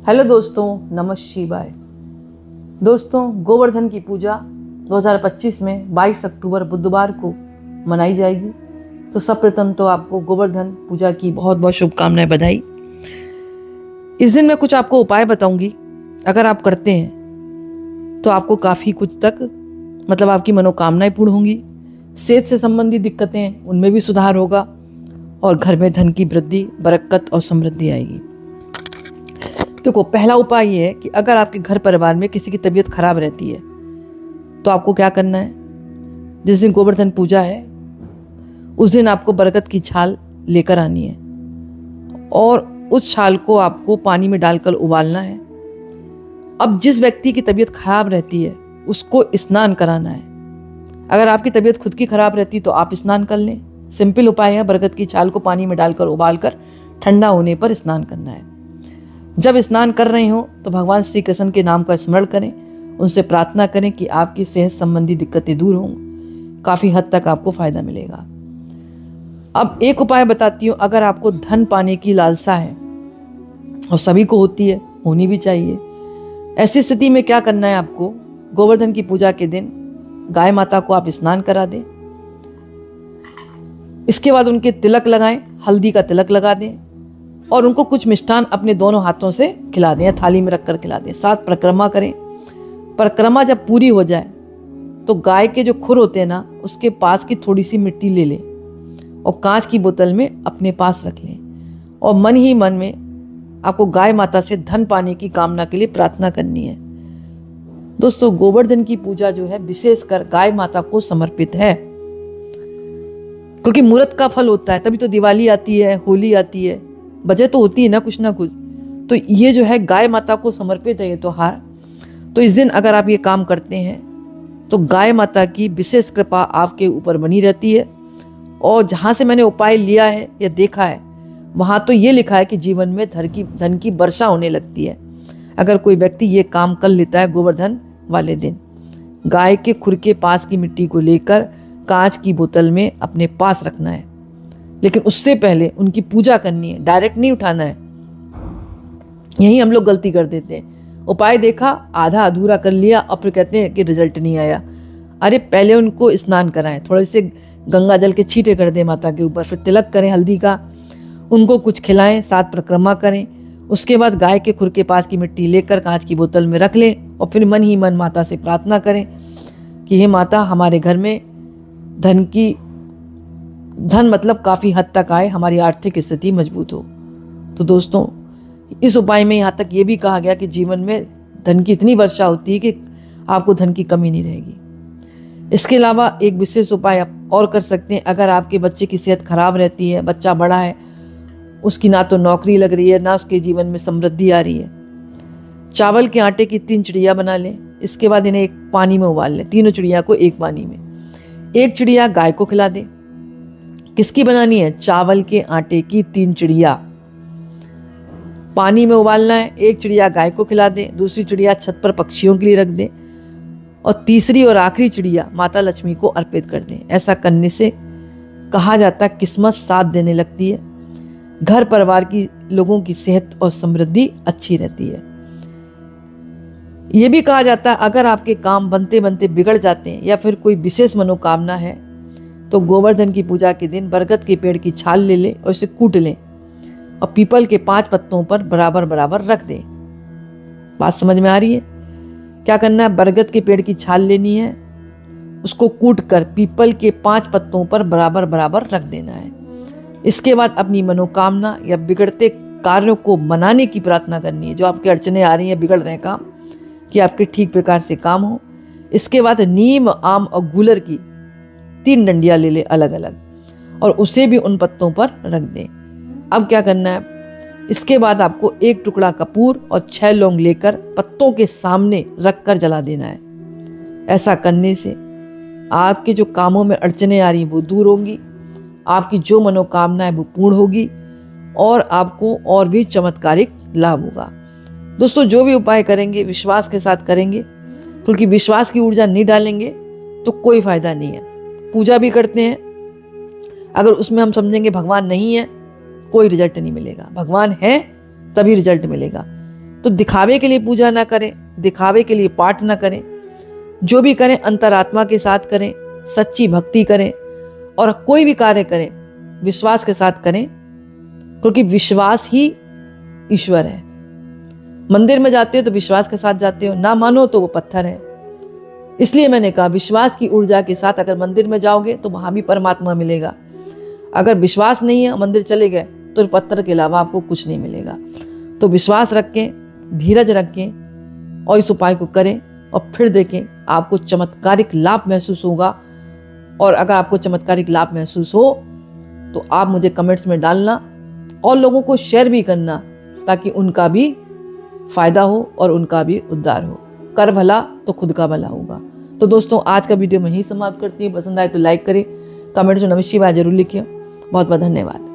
Hello दोस्तों, नमः शिवाय। दोस्तों, गोवर्धन की पूजा 2025 में 22 अक्टूबर बुधवार को मनाई जाएगी। तो सर्वप्रथम तो आपको गोवर्धन पूजा की बहुत बहुत शुभकामनाएं, बधाई। इस दिन मैं कुछ आपको उपाय बताऊंगी। अगर आप करते हैं तो आपको काफ़ी कुछ तक आपकी मनोकामनाएं पूर्ण होंगी। सेहत से संबंधित दिक्कतें उनमें भी सुधार होगा और घर में धन की वृद्धि, बरकत और समृद्धि आएगी। देखो, पहला उपाय ये है कि अगर आपके घर परिवार में किसी की तबीयत खराब रहती है तो आपको क्या करना है। जिस दिन गोवर्धन पूजा है उस दिन आपको बरगद की छाल लेकर आनी है और उस छाल को आपको पानी में डालकर उबालना है। अब जिस व्यक्ति की तबीयत खराब रहती है उसको स्नान कराना है। अगर आपकी तबीयत खुद की खराब रहती तो आप स्नान कर लें। सिंपल उपाय है, बरगद की छाल को पानी में डालकर उबालकर ठंडा होने पर स्नान करना है। जब स्नान कर रहे हो तो भगवान श्री कृष्ण के नाम का स्मरण करें, उनसे प्रार्थना करें कि आपकी सेहत संबंधी दिक्कतें दूर हों। काफ़ी हद तक आपको फायदा मिलेगा। अब एक उपाय बताती हूँ। अगर आपको धन पाने की लालसा है, और सभी को होती है, होनी भी चाहिए, ऐसी स्थिति में क्या करना है आपको। गोवर्धन की पूजा के दिन गाय माता को आप स्नान करा दें। इसके बाद उनके तिलक लगाएं, हल्दी का तिलक लगा दें और उनको कुछ मिष्ठान अपने दोनों हाथों से खिला दें या थाली में रखकर खिला दें। 7 परिक्रमा करें। परिक्रमा जब पूरी हो जाए तो गाय के जो खुर होते हैं ना, उसके पास की थोड़ी सी मिट्टी ले लें और कांच की बोतल में अपने पास रख लें और मन ही मन में आपको गाय माता से धन पाने की कामना के लिए प्रार्थना करनी है। दोस्तों, गोवर्धन की पूजा जो है विशेषकर गाय माता को समर्पित है, क्योंकि मुहूर्त का फल होता है। तभी तो दिवाली आती है, होली आती है, वजह तो होती है ना कुछ। तो ये जो है गाय माता को समर्पित है ये त्योहार। तो इस दिन अगर आप ये काम करते हैं तो गाय माता की विशेष कृपा आपके ऊपर बनी रहती है। और जहाँ से मैंने उपाय लिया है या देखा है वहाँ तो ये लिखा है कि जीवन में धन की वर्षा होने लगती है अगर कोई व्यक्ति ये काम कर लेता है। गोवर्धन वाले दिन गाय के खुर के पास की मिट्टी को लेकर कांच की बोतल में अपने पास रखना है, लेकिन उससे पहले उनकी पूजा करनी है, डायरेक्ट नहीं उठाना है। यही हम लोग गलती कर देते हैं। उपाय देखा, आधा अधूरा कर लिया और फिर कहते हैं कि रिजल्ट नहीं आया। अरे पहले उनको स्नान कराएं, थोड़े से गंगा जल के छींटे कर दें माता के ऊपर, फिर तिलक करें हल्दी का, उनको कुछ खिलाएं, 7 परिक्रमा करें। उसके बाद गाय के खुर के पास की मिट्टी लेकर कांच की बोतल में रख लें और फिर मन ही मन माता से प्रार्थना करें कि हे माता, हमारे घर में धन काफ़ी हद तक आए, हमारी आर्थिक स्थिति मजबूत हो। तो दोस्तों, इस उपाय में यहाँ तक ये भी कहा गया कि जीवन में धन की इतनी वर्षा होती है कि आपको धन की कमी नहीं रहेगी। इसके अलावा एक विशेष उपाय आप और कर सकते हैं। अगर आपके बच्चे की सेहत खराब रहती है, बच्चा बड़ा है, उसकी ना तो नौकरी लग रही है ना उसके जीवन में समृद्धि आ रही है, चावल के आटे की 3 चिड़िया बना लें। इसके बाद इन्हें एक पानी में उबाल लें, तीनों चिड़िया को एक पानी में। एक चिड़िया गाय को खिला दें। किसकी बनानी है? चावल के आटे की 3 चिड़िया पानी में उबालना है। एक चिड़िया गाय को खिला दें, दूसरी चिड़िया छत पर पक्षियों के लिए रख दें और तीसरी और आखिरी चिड़िया माता लक्ष्मी को अर्पित कर दें। ऐसा करने से कहा जाता है किस्मत साथ देने लगती है, घर परिवार की लोगों की सेहत और समृद्धि अच्छी रहती है। यह भी कहा जाता है अगर आपके काम बनते बनते बिगड़ जाते हैं या फिर कोई विशेष मनोकामना है तो गोवर्धन की पूजा के दिन बरगद के पेड़ की छाल ले लें और इसे कूट लें और पीपल के 5 पत्तों पर बराबर बराबर रख दें। बात समझ में आ रही है? क्या करना है? बरगद के पेड़ की छाल लेनी है, उसको कूट कर पीपल के 5 पत्तों पर बराबर बराबर रख देना है। इसके बाद अपनी मनोकामना या बिगड़ते कार्यों को मनाने की प्रार्थना करनी है। जो आपके अड़चने आ रही हैं, बिगड़ रहे हैं काम, कि आपके ठीक प्रकार से काम हो। इसके बाद नीम, आम और गूलर की 3 डंडियां ले ले अलग अलग और उसे भी उन पत्तों पर रख दें। अब क्या करना है? इसके बाद आपको 1 टुकड़ा कपूर और 6 लौंग लेकर पत्तों के सामने रख कर जला देना है। ऐसा करने से आपके जो कामों में अड़चने आ रही वो दूर होंगी, आपकी जो मनोकामना है वो पूर्ण होगी और आपको और भी चमत्कारिक लाभ होगा। दोस्तों, जो भी उपाय करेंगे विश्वास के साथ करेंगे, क्योंकि विश्वास की ऊर्जा नहीं डालेंगे तो कोई फायदा नहीं है। पूजा भी करते हैं, अगर उसमें हम समझेंगे भगवान नहीं है, कोई रिजल्ट नहीं मिलेगा। भगवान है तभी रिजल्ट मिलेगा। तो दिखावे के लिए पूजा ना करें, दिखावे के लिए पाठ ना करें। जो भी करें अंतरात्मा के साथ करें, सच्ची भक्ति करें, और कोई भी कार्य करें विश्वास के साथ करें, क्योंकि विश्वास ही ईश्वर है। मंदिर में जाते हो तो विश्वास के साथ जाते हो, ना मानो तो वो पत्थर है। इसलिए मैंने कहा विश्वास की ऊर्जा के साथ अगर मंदिर में जाओगे तो वहां भी परमात्मा मिलेगा। अगर विश्वास नहीं है, मंदिर चले गए, तो पत्थर के अलावा आपको कुछ नहीं मिलेगा। तो विश्वास रखें, धीरज रखें और इस उपाय को करें, और फिर देखें आपको चमत्कारिक लाभ महसूस होगा। और अगर आपको चमत्कारिक लाभ महसूस हो तो आप मुझे कमेंट्स में डालना और लोगों को शेयर भी करना, ताकि उनका भी फायदा हो और उनका भी उद्धार हो। कर भला तो खुद का भला होगा। तो दोस्तों, आज का वीडियो मैं ही समाप्त करती हूँ। पसंद आए तो लाइक करें, कमेंट्स में नमः शिवाय जरूर लिखिए। बहुत बहुत धन्यवाद।